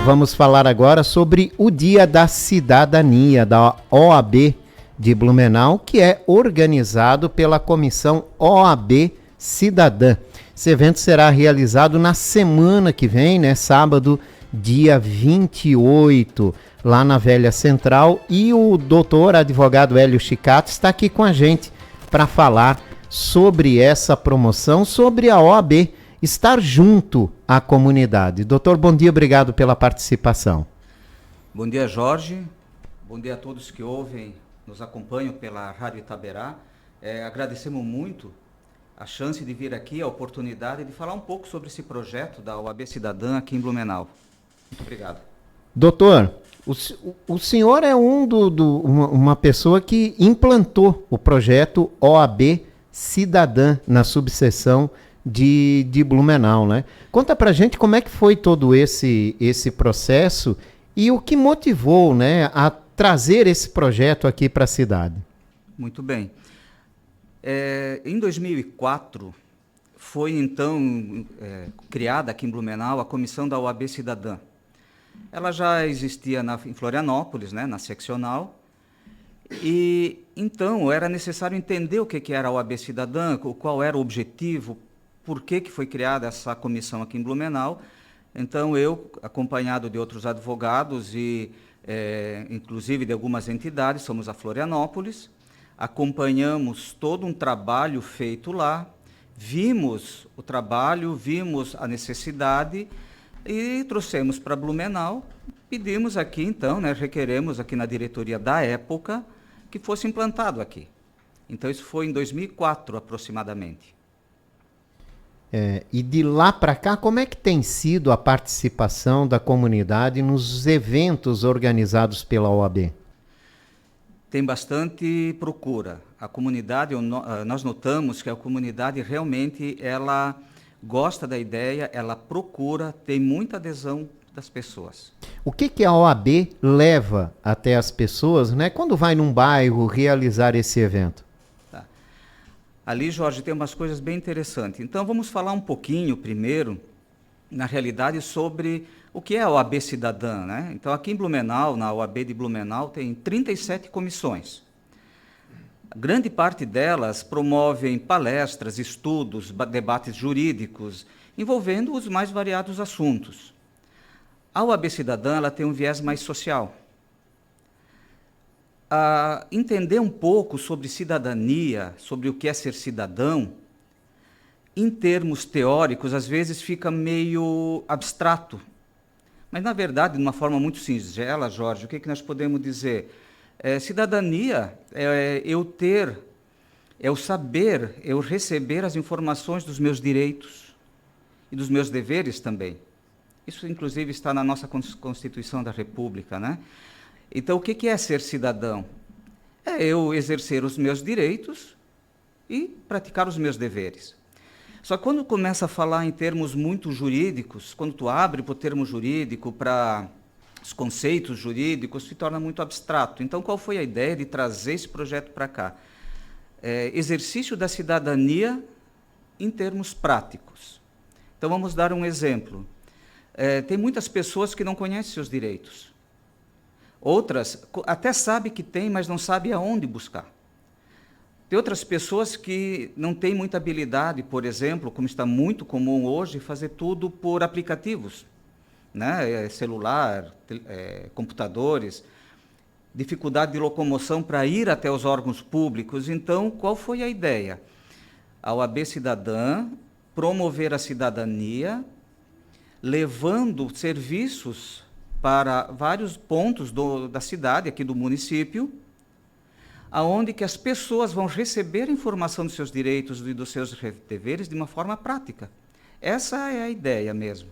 Vamos falar agora sobre o Dia da Cidadania da OAB de Blumenau, que é organizado pela Comissão OAB Cidadã. Esse evento será realizado na semana que vem, né, sábado, dia 28, lá na Velha Central. E o doutor advogado Hélio Chicato está aqui com a gente para falar sobre essa promoção, sobre a OAB estar junto à comunidade. Doutor, bom dia, obrigado pela participação. Bom dia, Jorge. Bom dia a todos que ouvem, nos acompanham pela Rádio Itaberá. Agradecemos muito a chance de vir aqui, a oportunidade de falar um pouco sobre esse projeto da OAB Cidadã aqui em Blumenau. Muito obrigado. Doutor, o senhor é uma pessoa que implantou o projeto OAB Cidadã na subseção de Blumenau, né? Conta pra gente como é que foi todo esse processo e o que motivou, né, a trazer esse projeto aqui para a cidade. Muito bem. Em 2004, foi então criada aqui em Blumenau a comissão da OAB Cidadã. Ela já existia em Florianópolis, né, na seccional, e então era necessário entender o que era a OAB Cidadã, qual era o objetivo, por que foi criada essa comissão aqui em Blumenau. Então eu, acompanhado de outros advogados e inclusive de algumas entidades, somos a Florianópolis, acompanhamos todo um trabalho feito lá, vimos o trabalho, vimos a necessidade e trouxemos para Blumenau, pedimos aqui então, né, requeremos aqui na diretoria da época que fosse implantado aqui. Então isso foi em 2004 aproximadamente. E de lá para cá, como é que tem sido a participação da comunidade nos eventos organizados pela OAB? Tem bastante procura. A comunidade, nós notamos que a comunidade realmente ela gosta da ideia, ela procura, tem muita adesão das pessoas. O que a OAB leva até as pessoas, né, quando vai num bairro realizar esse evento? Ali, Jorge, tem umas coisas bem interessantes. Então, vamos falar um pouquinho, primeiro, na realidade, sobre o que é a OAB Cidadã, né? Então, aqui em Blumenau, na OAB de Blumenau, tem 37 comissões. Grande parte delas promovem palestras, estudos, debates jurídicos, envolvendo os mais variados assuntos. A OAB Cidadã ela tem um viés mais social. Entender um pouco sobre cidadania, sobre o que é ser cidadão, em termos teóricos, às vezes fica meio abstrato. Mas, na verdade, de uma forma muito singela, Jorge, o que nós podemos dizer? Cidadania é eu ter, é o saber, eu receber as informações dos meus direitos e dos meus deveres também. Isso, inclusive, está na nossa Constituição da República, né? Então, o que é ser cidadão? É eu exercer os meus direitos e praticar os meus deveres. Só que quando começa a falar em termos muito jurídicos, quando tu abre para o termo jurídico, para os conceitos jurídicos, se torna muito abstrato. Então, qual foi a ideia de trazer esse projeto para cá? Exercício da cidadania em termos práticos. Então, vamos dar um exemplo. Tem muitas pessoas que não conhecem seus direitos. Outras até sabem que tem, mas não sabem aonde buscar. Tem outras pessoas que não têm muita habilidade, por exemplo, como está muito comum hoje, fazer tudo por aplicativos, né? Celular, computadores, dificuldade de locomoção para ir até os órgãos públicos. Então, qual foi a ideia? A OAB Cidadã promover a cidadania, levando serviços para vários pontos da cidade, aqui do município, aonde que as pessoas vão receber informação dos seus direitos e dos seus deveres de uma forma prática. Essa é a ideia mesmo.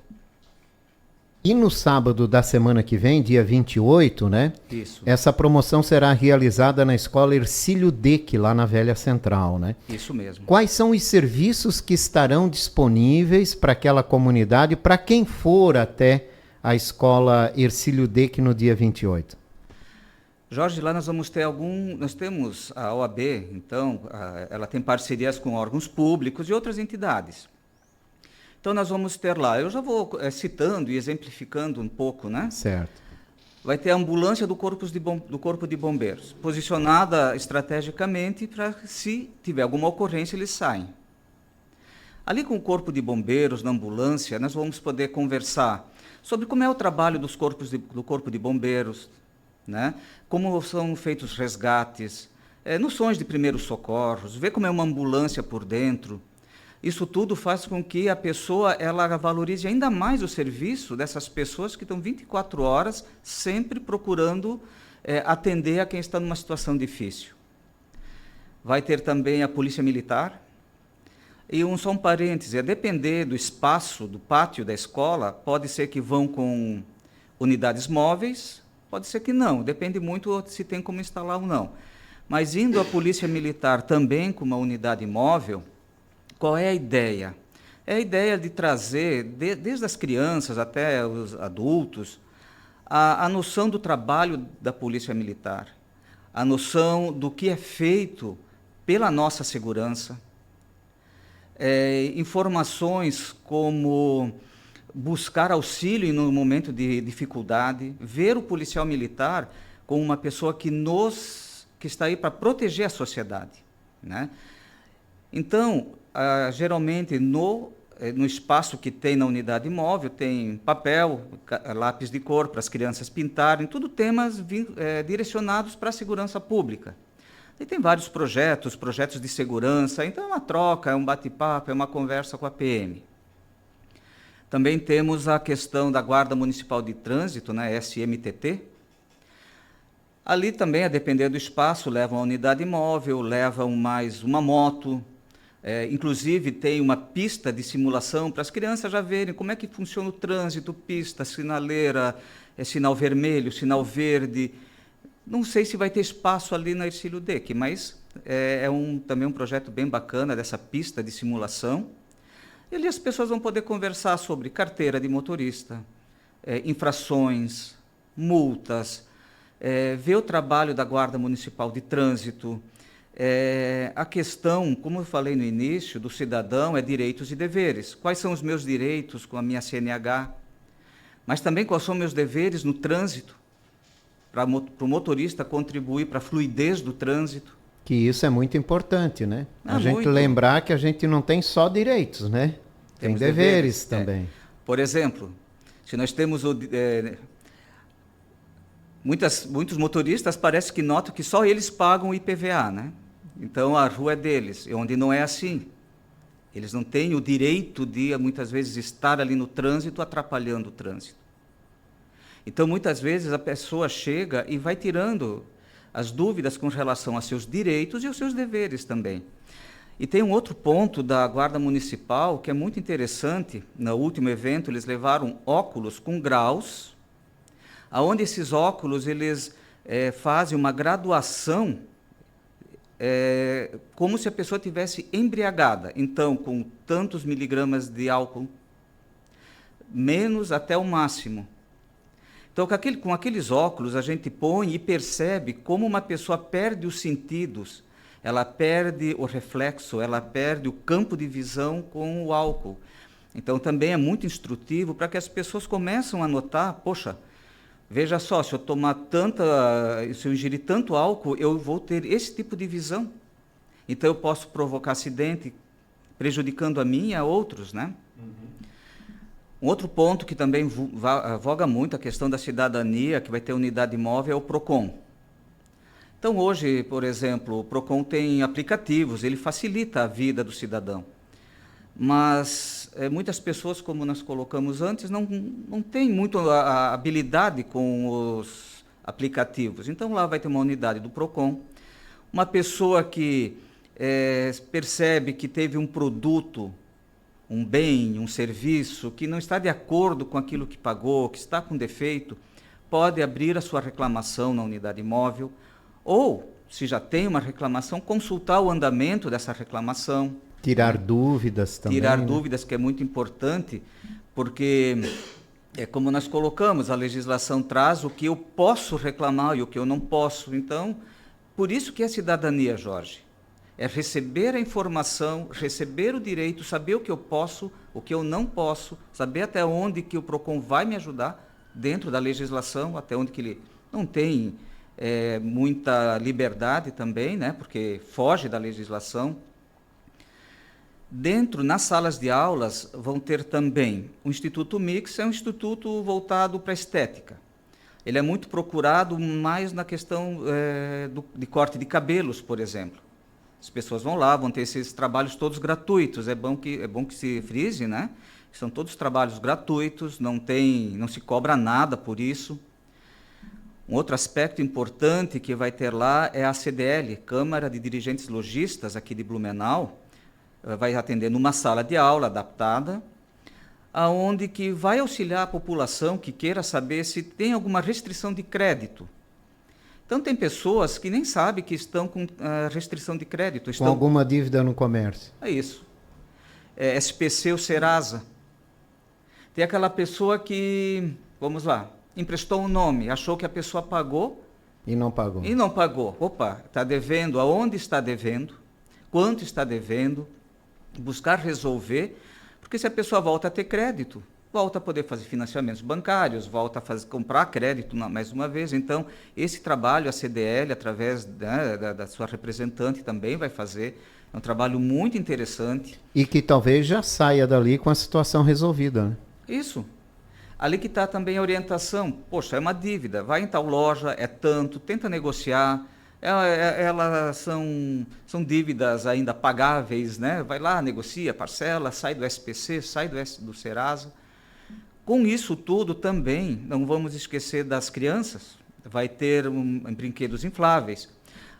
E no sábado da semana que vem, dia 28, né? Isso. Essa promoção será realizada na escola Hercílio Deck, lá na Velha Central, né? Isso mesmo. Quais são os serviços que estarão disponíveis para aquela comunidade, para quem for até a escola Hercílio Deck no dia 28? Jorge, lá nós vamos ter nós temos a OAB, então, ela tem parcerias com órgãos públicos e outras entidades. Então nós vamos ter lá, eu já vou citando e exemplificando um pouco, né? Certo. Vai ter a ambulância do Corpo de Bombeiros, posicionada estrategicamente para, se tiver alguma ocorrência, eles saem. Ali com o Corpo de Bombeiros, na ambulância, nós vamos poder conversar sobre como é o trabalho do Corpo de Bombeiros, né? Como são feitos resgates, noções de primeiros socorros, ver como é uma ambulância por dentro. Isso tudo faz com que a pessoa ela valorize ainda mais o serviço dessas pessoas que estão 24 horas sempre procurando atender a quem está numa situação difícil. Vai ter também a Polícia Militar. E só um parêntese, a depender do espaço, do pátio da escola, pode ser que vão com unidades móveis, pode ser que não, depende muito se tem como instalar ou não. Mas indo a Polícia Militar também com uma unidade móvel, qual é a ideia? É a ideia de trazer, desde as crianças até os adultos, a noção do trabalho da Polícia Militar, a noção do que é feito pela nossa segurança, informações como buscar auxílio no momento de dificuldade, ver o policial militar como uma pessoa que está aí para proteger a sociedade, né? Então, geralmente no espaço que tem na unidade móvel, tem papel, lápis de cor para as crianças pintarem, tudo temas direcionados para a segurança pública. E tem vários projetos de segurança, então é uma troca, é um bate-papo, é uma conversa com a PM. Também temos a questão da Guarda Municipal de Trânsito, né, SMTT. Ali também, a depender do espaço, levam a unidade móvel, levam mais uma moto. Inclusive, tem uma pista de simulação para as crianças já verem como é que funciona o trânsito, pista, sinaleira, sinal vermelho, sinal verde. Não sei se vai ter espaço ali na Hercílio Deck, mas também um projeto bem bacana dessa pista de simulação. E ali as pessoas vão poder conversar sobre carteira de motorista, infrações, multas, ver o trabalho da Guarda Municipal de Trânsito. A questão, como eu falei no início, do cidadão é direitos e deveres. Quais são os meus direitos com a minha CNH? Mas também quais são meus deveres no trânsito, para o motorista contribuir para a fluidez do trânsito. Que isso é muito importante, né? A gente muito. Lembrar que a gente não tem só direitos, né? Tem deveres também. Por exemplo, se nós temos muitos motoristas parece que notam que só eles pagam o IPVA, né? Então a rua é deles, onde não é assim. Eles não têm o direito de, muitas vezes, estar ali no trânsito atrapalhando o trânsito. Então, muitas vezes, a pessoa chega e vai tirando as dúvidas com relação a seus direitos e aos seus deveres também. E tem um outro ponto da Guarda Municipal que é muito interessante. No último evento, eles levaram óculos com graus, onde esses óculos eles fazem uma graduação como se a pessoa tivesse embriagada. Então, com tantos miligramas de álcool, menos até o máximo. Então, com aqueles óculos, a gente põe e percebe como uma pessoa perde os sentidos, ela perde o reflexo, ela perde o campo de visão com o álcool. Então, também é muito instrutivo para que as pessoas comecem a notar, poxa, veja só, se eu ingerir tanto álcool, eu vou ter esse tipo de visão. Então, eu posso provocar acidente, prejudicando a mim e a outros, né? Um outro ponto que também voga muito, a questão da cidadania, que vai ter unidade móvel, é o PROCON. Então, hoje, por exemplo, o PROCON tem aplicativos, ele facilita a vida do cidadão. Mas muitas pessoas, como nós colocamos antes, não têm muito a habilidade com os aplicativos. Então, lá vai ter uma unidade do PROCON. Uma pessoa que percebe que teve um produto, um bem, um serviço, que não está de acordo com aquilo que pagou, que está com defeito, pode abrir a sua reclamação na unidade móvel, ou, se já tem uma reclamação, consultar o andamento dessa reclamação. Tirar dúvidas também. Tirar dúvidas, que é muito importante, porque, como nós colocamos, a legislação traz o que eu posso reclamar e o que eu não posso. Então, por isso que é cidadania, Jorge. É receber a informação, receber o direito, saber o que eu posso O que eu não posso, saber até onde que o PROCON vai me ajudar dentro da legislação, até onde que ele não tem muita liberdade também, né, porque foge da legislação. Dentro, nas salas de aulas, vão ter também o Instituto Mix, é um instituto voltado para a estética. Ele é muito procurado mais na questão de corte de cabelos, por exemplo. As pessoas vão lá, vão ter esses trabalhos todos gratuitos. É bom que se frise, né? São todos trabalhos gratuitos, não se cobra nada por isso. Um outro aspecto importante que vai ter lá é a CDL, Câmara de Dirigentes Lojistas, aqui de Blumenau. Vai atender numa sala de aula adaptada, aonde que vai auxiliar a população que queira saber se tem alguma restrição de crédito. Então, tem pessoas que nem sabem que estão com restrição de crédito. Com alguma dívida no comércio. É isso. SPC ou Serasa. Tem aquela pessoa que, vamos lá, emprestou um nome, achou que a pessoa pagou. E não pagou. E não pagou. Opa, está devendo, aonde está devendo, quanto está devendo, buscar resolver, porque se a pessoa volta a ter crédito, volta a poder fazer financiamentos bancários, volta a comprar crédito mais uma vez. Então, esse trabalho, a CDL, através da sua representante, também vai fazer. É um trabalho muito interessante. E que talvez já saia dali com a situação resolvida, né? Isso. Ali que está também a orientação. Poxa, é uma dívida, vai em tal loja, é tanto, tenta negociar. Elas são dívidas ainda pagáveis, né? Vai lá, negocia, parcela, sai do SPC, sai do Serasa. Com isso tudo também, não vamos esquecer das crianças, vai ter brinquedos infláveis.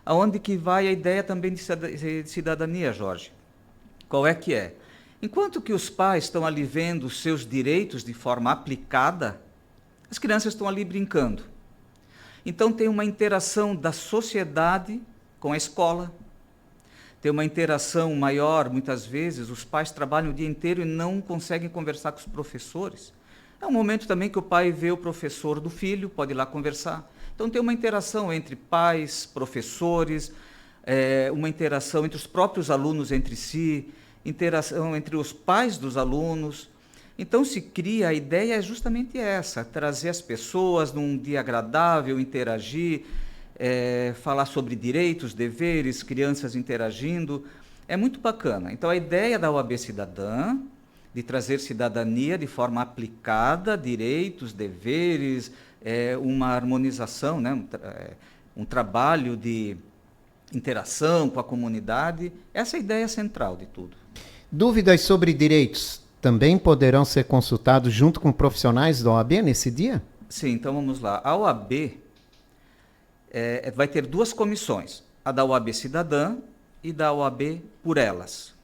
Aonde que vai a ideia também de cidadania, Jorge? Qual é que é? Enquanto que os pais estão ali vendo os seus direitos de forma aplicada, as crianças estão ali brincando. Então, tem uma interação da sociedade com a escola, tem uma interação maior, muitas vezes, os pais trabalham o dia inteiro e não conseguem conversar com os professores. É um momento também que o pai vê o professor do filho, pode ir lá conversar. Então, tem uma interação entre pais, professores, uma interação entre os próprios alunos entre si, interação entre os pais dos alunos. Então, se cria, a ideia é justamente essa, trazer as pessoas num dia agradável, interagir, falar sobre direitos, deveres, crianças interagindo. É muito bacana. Então, a ideia da OAB Cidadã, de trazer cidadania de forma aplicada, direitos, deveres, uma harmonização, né? Um trabalho de interação com a comunidade, essa é a ideia central de tudo. Dúvidas sobre direitos também poderão ser consultados junto com profissionais da OAB nesse dia? Sim, então vamos lá. A OAB vai ter duas comissões, a da OAB Cidadã e da OAB por elas.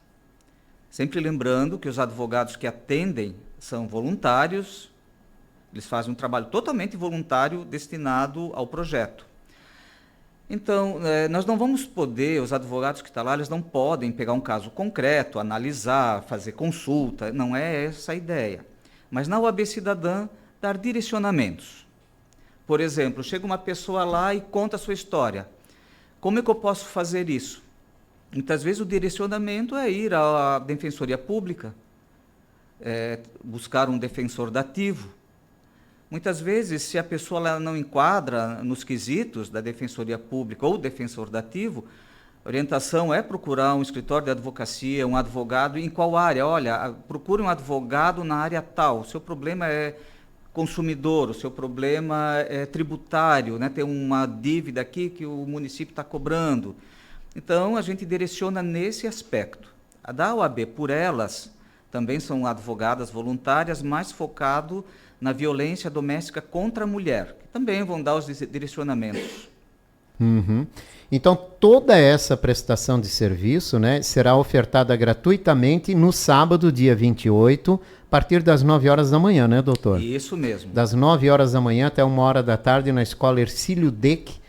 Sempre lembrando que os advogados que atendem são voluntários, eles fazem um trabalho totalmente voluntário destinado ao projeto. Então, nós não vamos poder, os advogados que estão lá, eles não podem pegar um caso concreto, analisar, fazer consulta, não é essa a ideia. Mas na OAB Cidadã, dar direcionamentos. Por exemplo, chega uma pessoa lá e conta a sua história. Como é que eu posso fazer isso? Muitas vezes o direcionamento é ir à Defensoria Pública, buscar um defensor dativo. Muitas vezes, se a pessoa não enquadra nos quesitos da Defensoria Pública ou defensor dativo, a orientação é procurar um escritório de advocacia, um advogado, em qual área? Olha, procure um advogado na área tal, o seu problema é consumidor, o seu problema é tributário, né? Tem uma dívida aqui que o município está cobrando. Então, a gente direciona nesse aspecto. A da OAB, por elas, também são advogadas voluntárias, mais focado na violência doméstica contra a mulher, que também vão dar os direcionamentos. Uhum. Então, toda essa prestação de serviço, né, será ofertada gratuitamente no sábado, dia 28, a partir das 9 horas da manhã, né, doutor? Isso mesmo. Das 9 horas da manhã até 1 hora da tarde na Escola Hercílio Deck,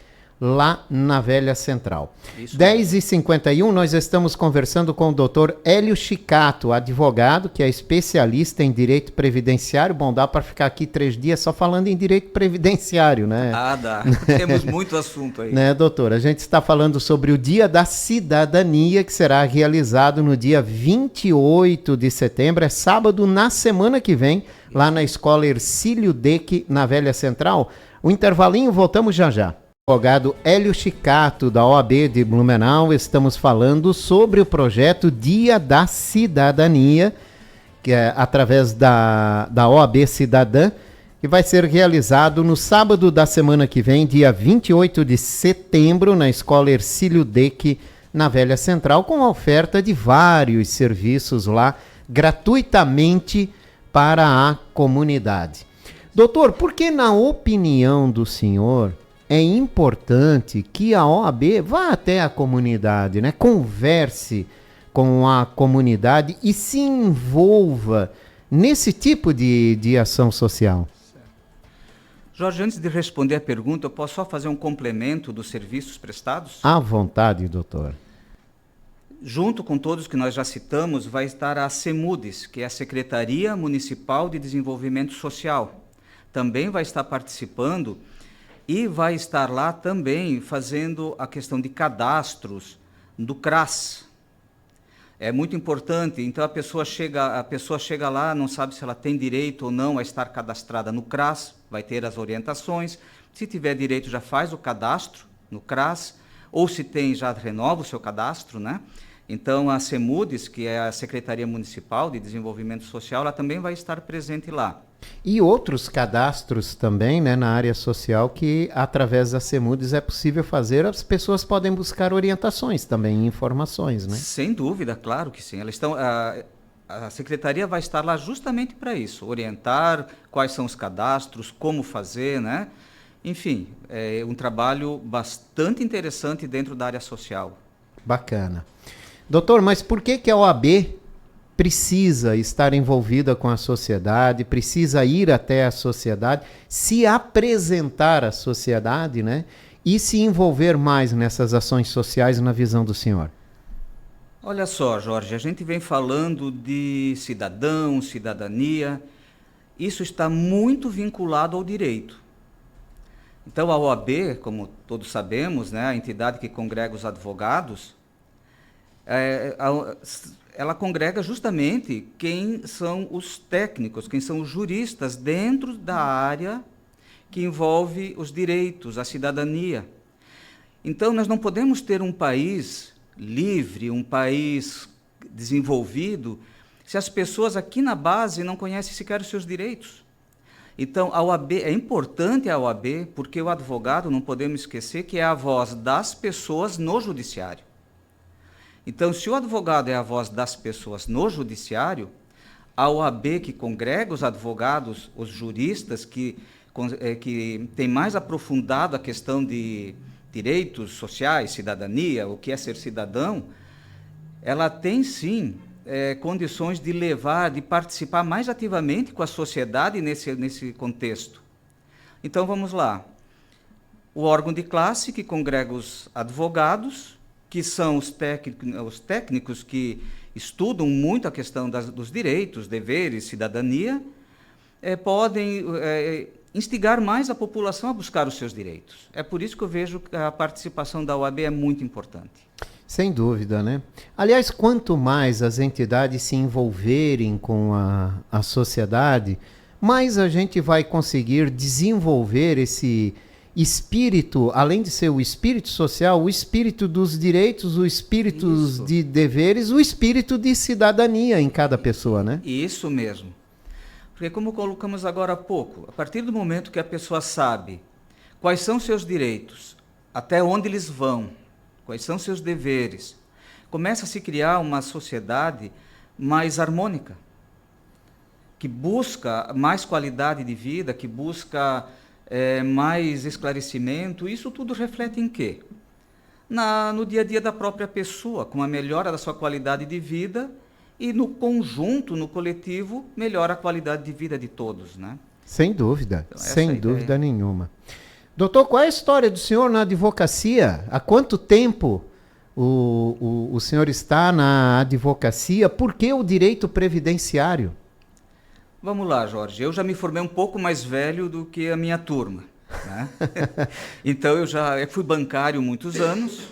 lá na Velha Central. Isso 10h51, nós estamos conversando com o doutor Hélio Chicato, advogado, que é especialista em direito previdenciário. Bom, dá para ficar aqui 3 dias só falando em direito previdenciário, né? Ah, dá. Temos muito assunto aí. Né, doutor? A gente está falando sobre o Dia da Cidadania, que será realizado no dia 28 de setembro, é sábado, na semana que vem, lá na Escola Hercílio Deck, na Velha Central. O intervalinho, voltamos já já. Advogado Hélio Chicato, da OAB de Blumenau, estamos falando sobre o projeto Dia da Cidadania, que é através da OAB Cidadã, que vai ser realizado no sábado da semana que vem, dia 28 de setembro, na Escola Hercílio Deck, na Velha Central, com a oferta de vários serviços lá, gratuitamente para a comunidade. Doutor, por que, na opinião do senhor, é importante que a OAB vá até a comunidade, né? Converse com a comunidade e se envolva nesse tipo de ação social? Jorge, antes de responder a pergunta, eu posso só fazer um complemento dos serviços prestados? À vontade, doutor. Junto com todos que nós já citamos, vai estar a SEMUDES, que é a Secretaria Municipal de Desenvolvimento Social. Também vai estar participando e vai estar lá também fazendo a questão de cadastros do CRAS. É muito importante, então a pessoa chega lá, não sabe se ela tem direito ou não a estar cadastrada no CRAS, vai ter as orientações. Se tiver direito, já faz o cadastro no CRAS, ou se tem, já renova o seu cadastro, né? Então a SEMUDES, que é a Secretaria Municipal de Desenvolvimento Social, ela também vai estar presente lá. E outros cadastros também, né, na área social, que através da SEMUDES é possível fazer, as pessoas podem buscar orientações também, informações, né? Sem dúvida, claro que sim. Elas estão, a Secretaria vai estar lá justamente para isso, orientar quais são os cadastros, como fazer, né? Enfim, é um trabalho bastante interessante dentro da área social. Bacana. Doutor, mas por que a OAB precisa estar envolvida com a sociedade, precisa ir até a sociedade, se apresentar à sociedade, né? E se envolver mais nessas ações sociais na visão do senhor? Olha só, Jorge, a gente vem falando de cidadão, cidadania, isso está muito vinculado ao direito. Então a OAB, como todos sabemos, né, a entidade que congrega os advogados, ela congrega justamente quem são os técnicos, quem são os juristas dentro da área que envolve os direitos, a cidadania. Então, nós não podemos ter um país livre, um país desenvolvido, se as pessoas aqui na base não conhecem sequer os seus direitos. Então, a OAB, é importante a OAB, porque o advogado, não podemos esquecer, que é a voz das pessoas no judiciário. Então, se o advogado é a voz das pessoas no judiciário, a OAB, que congrega os advogados, os juristas, que tem mais aprofundado a questão de direitos sociais, cidadania, o que é ser cidadão, ela tem, sim, condições de levar, de participar mais ativamente com a sociedade nesse contexto. Então, vamos lá. O órgão de classe, que congrega os advogados, que são os técnicos que estudam muito a questão dos direitos, deveres, cidadania, podem instigar mais a população a buscar os seus direitos. É por isso que eu vejo que a participação da OAB é muito importante. Sem dúvida, né? Aliás, quanto mais as entidades se envolverem com a sociedade, mais a gente vai conseguir desenvolver esse espírito, além de ser o espírito social, o espírito dos direitos, o espírito de deveres, o espírito de cidadania em cada pessoa, né? Isso mesmo. Porque como colocamos agora há pouco, a partir do momento que a pessoa sabe quais são seus direitos, até onde eles vão, quais são seus deveres, começa a se criar uma sociedade mais harmônica, que busca mais qualidade de vida, que busca mais esclarecimento. Isso tudo reflete em quê? No dia a dia da própria pessoa, com a melhora da sua qualidade de vida e no conjunto, no coletivo, melhora a qualidade de vida de todos, né? Sem dúvida, Então, sem dúvida nenhuma. Doutor, qual é a história do senhor na advocacia? Há quanto tempo o senhor está na advocacia? Por que o direito previdenciário? Vamos lá, Jorge. Eu já me formei um pouco mais velho do que a minha turma, né? Então eu fui bancário muitos anos.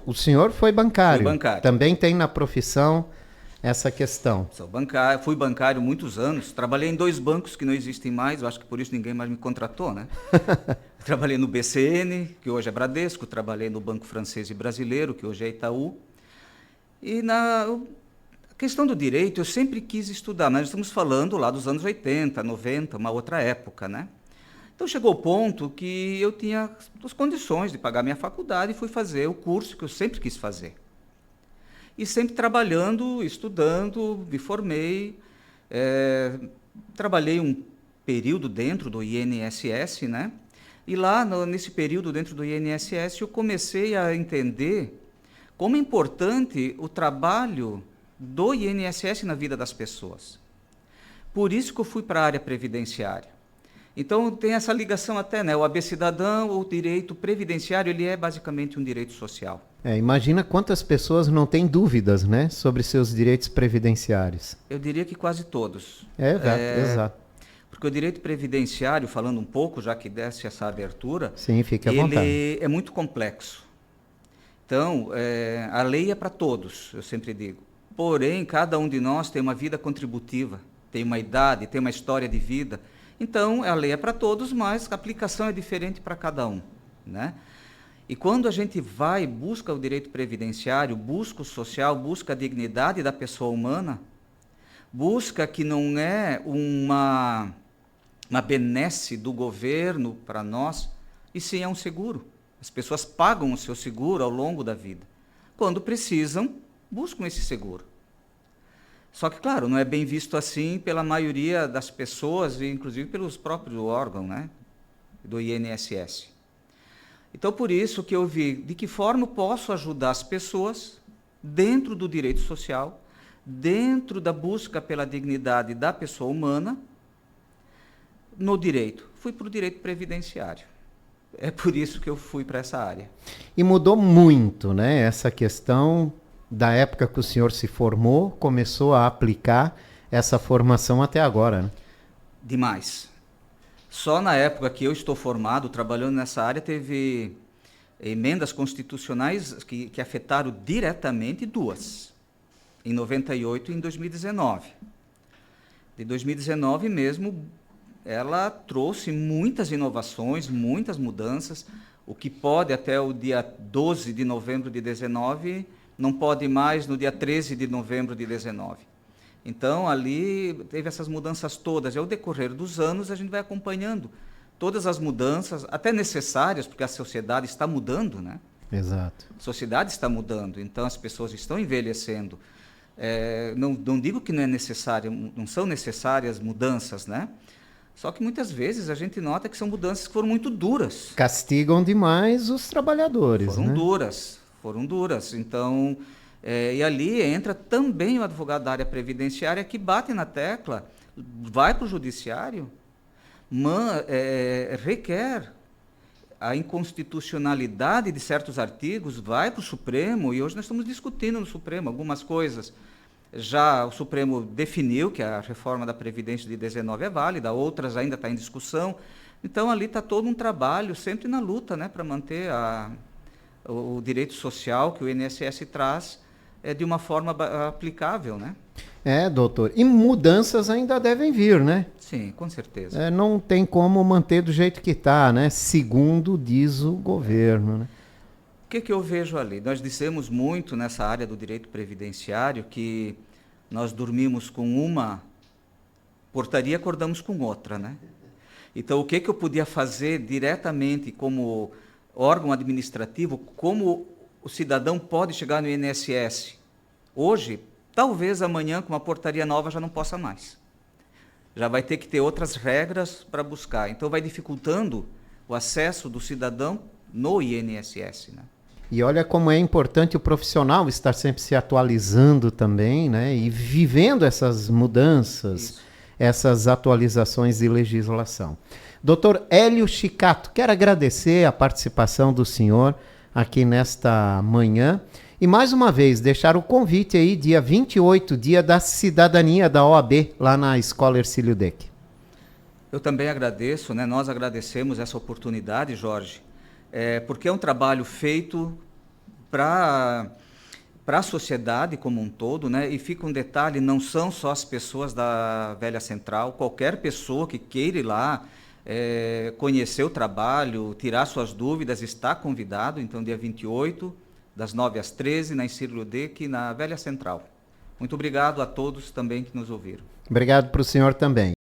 O senhor foi bancário. Fui bancário. Também tem na profissão essa questão. Fui bancário muitos anos. Trabalhei em 2 bancos que não existem mais. Eu acho que por isso ninguém mais me contratou, né? Trabalhei no BCN, que hoje é Bradesco. Trabalhei no Banco Francês e Brasileiro, que hoje é Itaú. E na questão do direito, eu sempre quis estudar. Nós estamos falando lá dos anos 80, 90, uma outra época, né? Então chegou o ponto que eu tinha as condições de pagar minha faculdade e fui fazer o curso que eu sempre quis fazer. E sempre trabalhando, estudando, me formei, trabalhei um período dentro do INSS, né? E lá, nesse período dentro do INSS, eu comecei a entender como é importante o trabalho do INSS na vida das pessoas. Por isso que eu fui para a área previdenciária. Então, tem essa ligação até, né? O AB Cidadão, o direito previdenciário, ele é basicamente um direito social. Imagina quantas pessoas não têm dúvidas, né, sobre seus direitos previdenciários. Eu diria que quase todos. Exato. Porque o direito previdenciário, falando um pouco, já que desse essa abertura, sim, fique à vontade. Ele é muito complexo. Então, a lei é para todos, eu sempre digo. Porém, cada um de nós tem uma vida contributiva, tem uma idade, tem uma história de vida. Então, a lei é para todos, mas a aplicação é diferente para cada um, né? E quando a gente vai, busca o direito previdenciário, busca o social, busca a dignidade da pessoa humana, busca que não é uma benesse do governo para nós, e sim é um seguro. As pessoas pagam o seu seguro ao longo da vida. Quando precisam, buscam esse seguro. Só que, claro, não é bem visto assim pela maioria das pessoas, e inclusive pelos próprios órgãos, né, do INSS. Então, por isso que eu vi de que forma eu posso ajudar as pessoas dentro do direito social, dentro da busca pela dignidade da pessoa humana, no direito. Fui para o direito previdenciário. É por isso que eu fui para essa área. E mudou muito, né, essa questão da época que o senhor se formou, começou a aplicar essa formação até agora, né? Demais. Só na época que eu estou formado, trabalhando nessa área, teve emendas constitucionais que afetaram diretamente 2, em 98 e em 2019. De 2019 mesmo, ela trouxe muitas inovações, muitas mudanças, o que pode até o dia 12 de novembro de 19, não pode mais no dia 13 de novembro de 19. Então, ali teve essas mudanças todas. E ao decorrer dos anos, a gente vai acompanhando todas as mudanças, até necessárias, porque a sociedade está mudando, né? Exato. A sociedade está mudando, então as pessoas estão envelhecendo. Não digo que não é necessário, não são necessárias mudanças, né? Só que muitas vezes a gente nota que são mudanças que foram muito duras. Castigam demais os trabalhadores, Foram né? Foram duras. Então, e ali entra também o advogado da área previdenciária que bate na tecla, vai para o judiciário, requer a inconstitucionalidade de certos artigos, vai para o Supremo, e hoje nós estamos discutindo no Supremo algumas coisas. Já o Supremo definiu que a reforma da Previdência de 19 é válida, outras ainda estão em discussão. Então, ali está todo um trabalho, sempre na luta, né, para manter o direito social que o INSS traz de uma forma aplicável, né? Doutor. E mudanças ainda devem vir, né? Sim, com certeza. Não tem como manter do jeito que está, né? Segundo diz o governo, né? O que eu vejo ali? Nós dissemos muito nessa área do direito previdenciário que nós dormimos com uma portaria e acordamos com outra, né? Então, o que eu podia fazer diretamente como órgão administrativo, como o cidadão pode chegar no INSS? Hoje, talvez amanhã, com uma portaria nova, já não possa mais. Já vai ter que ter outras regras para buscar. Então, vai dificultando o acesso do cidadão no INSS, né? E olha como é importante o profissional estar sempre se atualizando também, né? E vivendo essas mudanças. essas atualizações de legislação. Doutor Hélio Chicato, quero agradecer a participação do senhor aqui nesta manhã e mais uma vez deixar o convite aí, dia 28, dia da cidadania da OAB, lá na Escola Hercílio Deck. Eu também agradeço, né? Nós agradecemos essa oportunidade, Jorge, porque é um trabalho feito para a sociedade como um todo, né? E fica um detalhe, não são só as pessoas da Velha Central, qualquer pessoa que queira ir lá conhecer o trabalho, tirar suas dúvidas, está convidado. Então, dia 28, das 9 às 13, na Hercílio Deck, na Velha Central. Muito obrigado a todos também que nos ouviram. Obrigado para o senhor também.